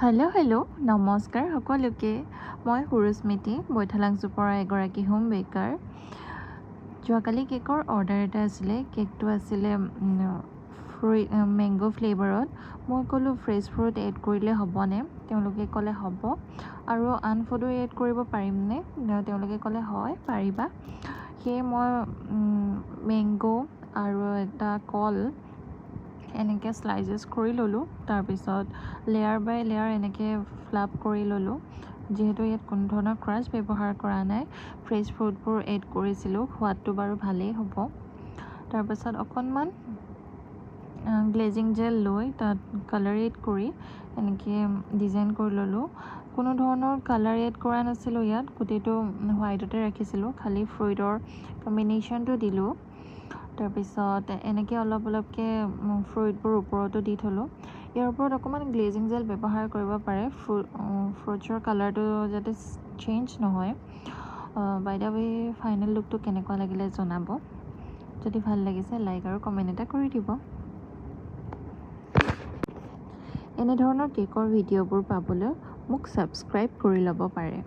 Hello' নমস্কাৰ সকলোকে। মই সুৰুস্মৃতি বৈঠালাংচুৰ পৰা এগৰাকী হোম বেকাৰ। যোৱাকালি কেকৰ অৰ্ডাৰ এটা আছিলে। কেকটো আছিলে মেংগ' ফ্লেভাৰত। মই ক'লোঁ ফ্ৰেছ ফ্ৰুট এড কৰিলে হ'বনে? তেওঁলোকে ক'লে হ'ব। আৰু আন ফুডো এড কৰিব পাৰিমনে? তেওঁলোকে ক'লে হয় পাৰিবা। সেয়ে মই মেংগ' আৰু এটা কল এনেকৈ শ্লাইচেছ কৰি ল'লোঁ। তাৰপিছত লেয়াৰ বাই লেয়াৰ এনেকৈ ফ্লাপ কৰি ল'লোঁ। যিহেতু ইয়াত কোনো ধৰণৰ ক্ৰাছ ব্যৱহাৰ কৰা নাই, ফ্ৰেছ ফ্ৰুটবোৰ এড কৰিছিলোঁ। সোৱাদটো বাৰু ভালেই হ'ব। তাৰপাছত অকণমান গ্লেজিং জেল লৈ তাত কালাৰ এড কৰি এনেকৈ ডিজাইন কৰি ল'লোঁ। কোনো ধৰণৰ কালাৰ এড কৰা নাছিলোঁ ইয়াত, গোটেইটো হোৱাইটতে ৰাখিছিলোঁ, খালি ফ্ৰুইটৰ কম্বিনেশ্যনটো দিলোঁ। তাৰপিছত এনেকৈ অলপ অলপকৈ ফ্ৰুইটবোৰ ওপৰতো দি থ'লোঁ। ইয়াৰ ওপৰত অকণমান গ্লেজিং জেল ব্যৱহাৰ কৰিব পাৰে, ফ্ৰুটছৰ কালাৰটো যাতে চেঞ্জ নহয়। বাই দ্য ৱে, ফাইনেল লুকটো কেনেকুৱা লাগিলে জনাব। যদি ভাল লাগিছে লাইক আৰু কমেণ্ট এটা কৰি দিব। এনেধৰণৰ কেকৰ ভিডিঅ'বোৰ পাবলৈ মোক ছাবস্ক্ৰাইব কৰি ল'ব পাৰে।